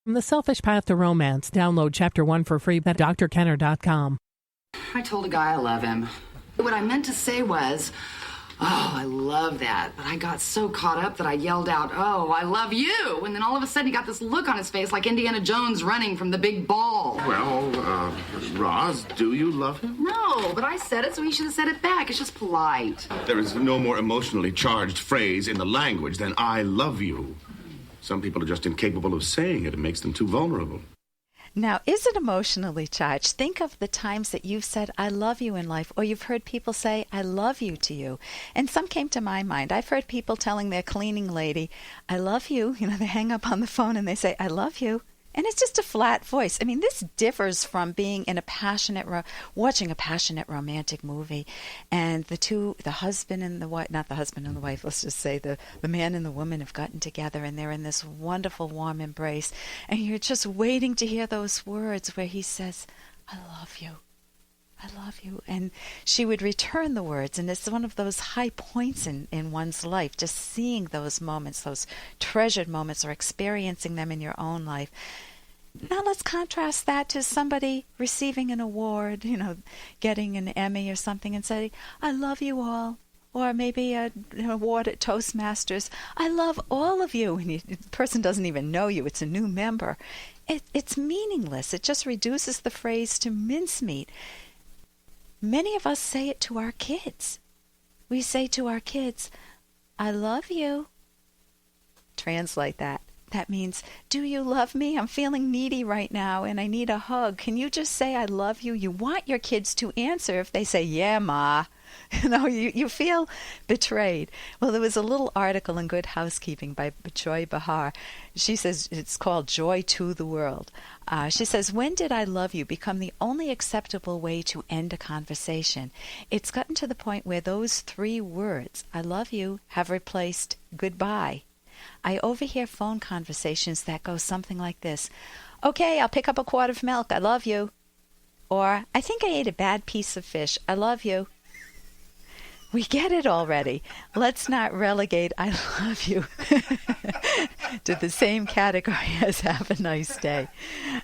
From The Selfish Path to Romance, download Chapter 1 for free at drkenner.com. I told a guy I love him. What I meant to say was, oh, I love that. But I got so caught up that I yelled out, oh, I love you. And then all of a sudden he got this look on his face like Indiana Jones running from the big ball. Well, Roz, do you love him? No, but I said it, so he should have said it back. It's just polite. There is no more emotionally charged phrase in the language than I love you. Some people are just incapable of saying it. It makes them too vulnerable. Now, is it emotionally charged? Think of the times that you've said, I love you in life, or you've heard people say, I love you to you. And some came to my mind. I've heard people telling their cleaning lady, I love you. You know, they hang up on the phone and they say, I love you. And it's just a flat voice. I mean, this differs from being in watching a passionate romantic movie, and the husband and the wife, not the husband and the wife, let's just say the man and the woman have gotten together and they're in this wonderful warm embrace, and you're just waiting to hear those words where he says, I love you. I love you. And she would return the words, and it's one of those high points in one's life, just seeing those moments, those treasured moments, or experiencing them in your own life. Now let's contrast that to somebody receiving an award, you know, getting an Emmy or something, and saying, I love you all. Or maybe an award at Toastmasters. I love all of you. And the person doesn't even know you. It's a new member. It's meaningless. It just reduces the phrase to mincemeat. Many of us say it to our kids. We say to our kids, I love you. Translate that. That means, do you love me? I'm feeling needy right now and I need a hug. Can you just say I love you? You want your kids to answer. If they say, yeah, Ma, you feel betrayed. Well, there was a little article in Good Housekeeping by Joy Behar. She says it's called Joy to the World. She says, when did I love you become the only acceptable way to end a conversation? It's gotten to the point where those 3 words, I love you, have replaced goodbye. I overhear phone conversations that go something like this. Okay, I'll pick up a quart of milk. I love you. Or, I think I ate a bad piece of fish. I love you. We get it already. Let's not relegate I love you to the same category as have a nice day.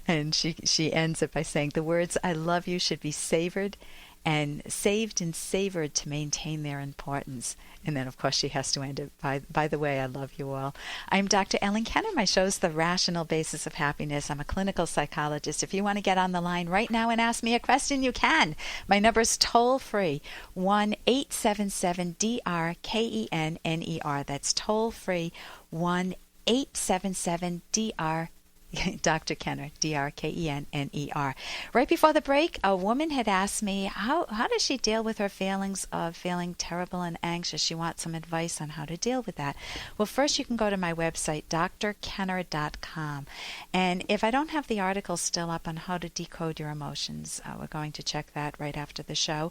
And she ends it by saying the words I love you should be savored and saved and savored to maintain their importance. And then, of course, she has to end it by the way, I love you all. I'm Dr. Ellen Kenner. My show's The Rational Basis of Happiness. I'm a clinical psychologist. If you want to get on the line right now and ask me a question, you can. My number's toll-free, 1-877-DRKENNER. That's toll-free, 1-877-DR Dr. Kenner, DRKENNER. Right before the break, a woman had asked me, how does she deal with her feelings of feeling terrible and anxious? She wants some advice on how to deal with that. Well, first you can go to my website, drkenner.com. And if I don't have the article still up on how to decode your emotions, we're going to check that right after the show.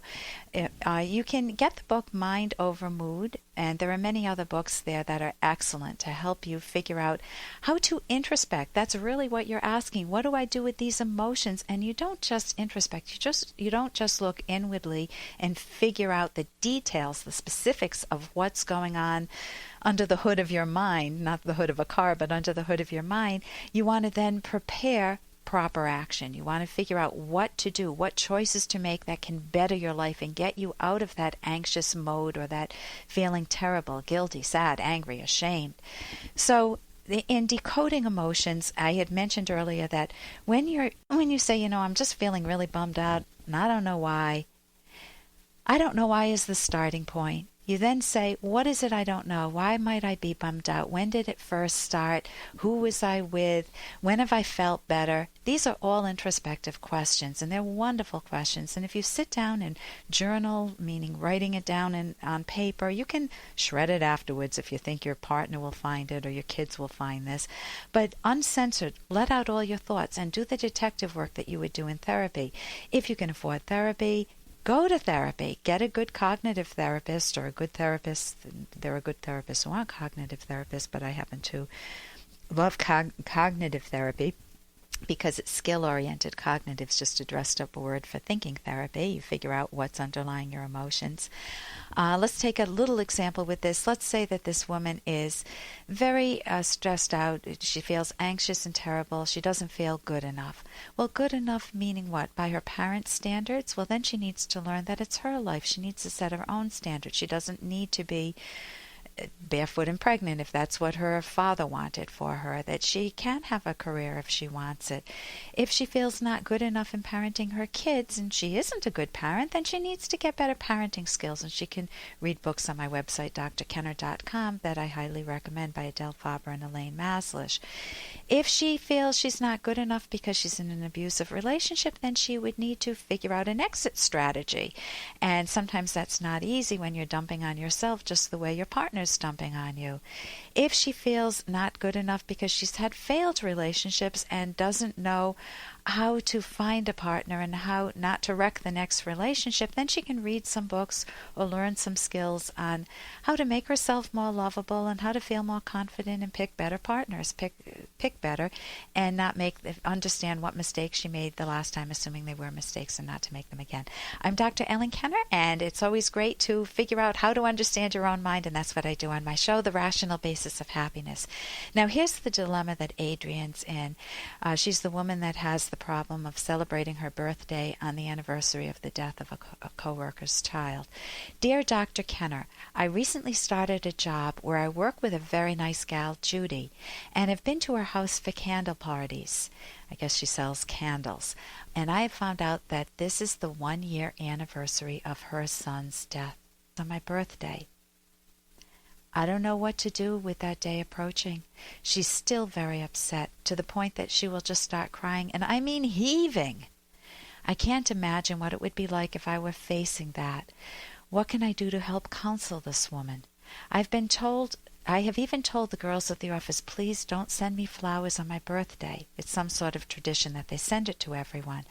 You can get the book Mind Over Mood, and there are many other books there that are excellent to help you figure out how to introspect. That's really what you're asking. What do I do with these emotions? And you don't just introspect. You don't just look inwardly and figure out the details, the specifics of what's going on under the hood of your mind, not the hood of a car, but under the hood of your mind. You want to then prepare proper action. You want to figure out what to do, what choices to make that can better your life and get you out of that anxious mode or that feeling terrible, guilty, sad, angry, ashamed. So in decoding emotions, I had mentioned earlier that when you say, I'm just feeling really bummed out and I don't know why. I don't know why is the starting point. You then say, what is it I don't know? Why might I be bummed out? When did it first start? Who was I with? When have I felt better? These are all introspective questions, and they're wonderful questions. And if you sit down and journal, meaning writing it down on paper, you can shred it afterwards if you think your partner will find it or your kids will find this. But uncensored, let out all your thoughts and do the detective work that you would do in therapy. If you can afford therapy, go to therapy. Get a good cognitive therapist or a good therapist. There are good therapists who aren't cognitive therapists, but I happen to love cognitive therapy. because it's skill-oriented. Cognitive is just a dressed-up word for thinking therapy. You figure out what's underlying your emotions. Let's take a little example with this. Let's say that this woman is very stressed out. She feels anxious and terrible. She doesn't feel good enough. Well, good enough meaning what? By her parents' standards? Well, then she needs to learn that it's her life. She needs to set her own standards. She doesn't need to be barefoot and pregnant if that's what her father wanted for her, that she can have a career if she wants it. If she feels not good enough in parenting her kids and she isn't a good parent, then she needs to get better parenting skills, and she can read books on my website, drkenner.com, that I highly recommend, by Adele Faber and Elaine Maslish. If she feels she's not good enough because she's in an abusive relationship, then she would need to figure out an exit strategy. And sometimes that's not easy when you're dumping on yourself just the way your partner's dumping on you. If she feels not good enough because she's had failed relationships and doesn't know how to find a partner and how not to wreck the next relationship, then she can read some books or learn some skills on how to make herself more lovable and how to feel more confident and pick better partners, pick better, and not understand what mistakes she made the last time, assuming they were mistakes, and not to make them again. I'm Dr. Ellen Kenner, and it's always great to figure out how to understand your own mind, and that's what I do on my show, The Rational Basis of Happiness. Now, here's the dilemma that Adrienne's in. She's the woman that has the problem of celebrating her birthday on the anniversary of the death of a co-worker's child. Dear Dr. Kenner, I recently started a job where I work with a very nice gal, Judy, and have been to her house for candle parties. I guess she sells candles. And I have found out that this is the 1-year anniversary of her son's death on my birthday. I don't know what to do with that day approaching. She's still very upset, to the point that she will just start crying, and I mean heaving. I can't imagine what it would be like if I were facing that. What can I do to help counsel this woman? I have even told the girls at the office, please don't send me flowers on my birthday. It's some sort of tradition that they send it to everyone.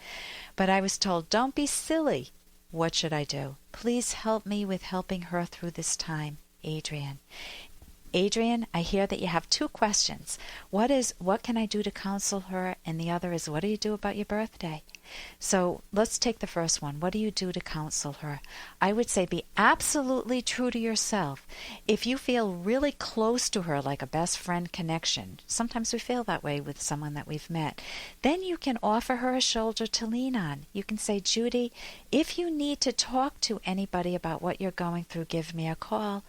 But I was told, don't be silly. What should I do? Please help me with helping her through this time. Adrienne. Adrienne, I hear that you have 2 questions. What can I do to counsel her? And the other is, what do you do about your birthday? So let's take the first one. What do you do to counsel her? I would say be absolutely true to yourself. If you feel really close to her, like a best friend connection, sometimes we feel that way with someone that we've met, then you can offer her a shoulder to lean on. You can say, Judy, if you need to talk to anybody about what you're going through, give me a call.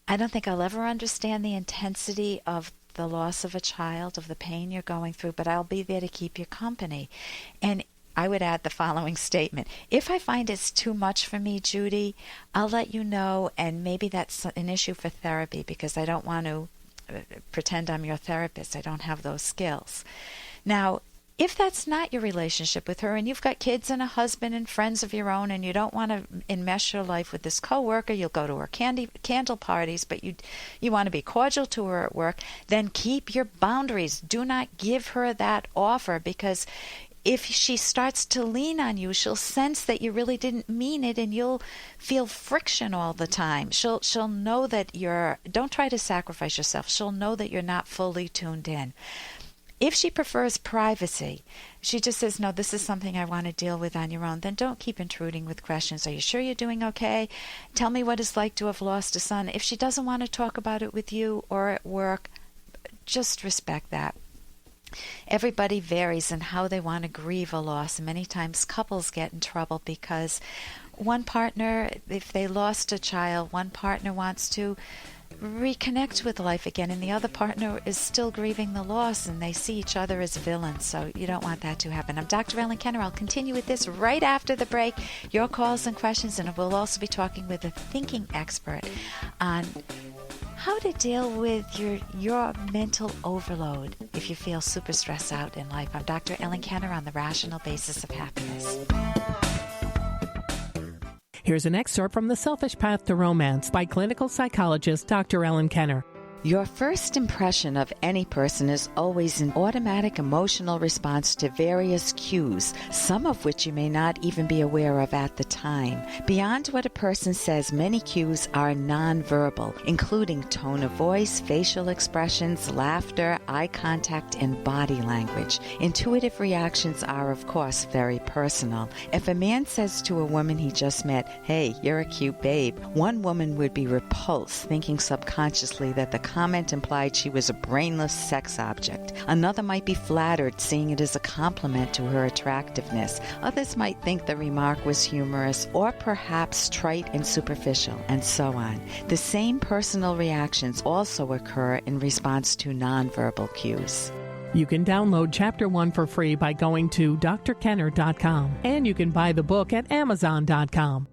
I don't think I'll ever understand the intensity of the loss of a child, of the pain you're going through, but I'll be there to keep you company. And I would add the following statement. If I find it's too much for me, Judy, I'll let you know, and maybe that's an issue for therapy, because I don't want to pretend I'm your therapist. I don't have those skills. Now, if that's not your relationship with her, and you've got kids and a husband and friends of your own, and you don't want to enmesh your life with this coworker, you'll go to her candle parties, but you want to be cordial to her at work, then keep your boundaries. Do not give her that offer, because if she starts to lean on you, she'll sense that you really didn't mean it, and you'll feel friction all the time. She'll know that don't try to sacrifice yourself. She'll know that you're not fully tuned in. If she prefers privacy, she just says, no, this is something I want to deal with on your own, then don't keep intruding with questions. Are you sure you're doing okay? Tell me what it's like to have lost a son. If she doesn't want to talk about it with you or at work, just respect that. Everybody varies in how they want to grieve a loss. Many times couples get in trouble because one partner, if they lost a child, one partner wants to reconnect with life again, and the other partner is still grieving the loss, and they see each other as villains. So you don't want that to happen. I'm Dr. Ellen Kenner. I'll continue with this right after the break. Your calls and questions, and we'll also be talking with a thinking expert on how to deal with your mental overload if you feel super stressed out in life. I'm Dr. Ellen Kenner on The Rational Basis of Happiness. Here's an excerpt from The Selfish Path to Romance by clinical psychologist Dr. Ellen Kenner. Your first impression of any person is always an automatic emotional response to various cues, some of which you may not even be aware of at the time. Beyond what a person says, many cues are nonverbal, including tone of voice, facial expressions, laughter, eye contact, and body language. Intuitive reactions are, of course, very personal. If a man says to a woman he just met, "Hey, you're a cute babe," one woman would be repulsed, thinking subconsciously that the comment implied she was a brainless sex object. Another might be flattered, seeing it as a compliment to her attractiveness. Others might think the remark was humorous or perhaps trite and superficial, and so on. The same personal reactions also occur in response to nonverbal cues. You can download Chapter 1 for free by going to drkenner.com, and you can buy the book at amazon.com.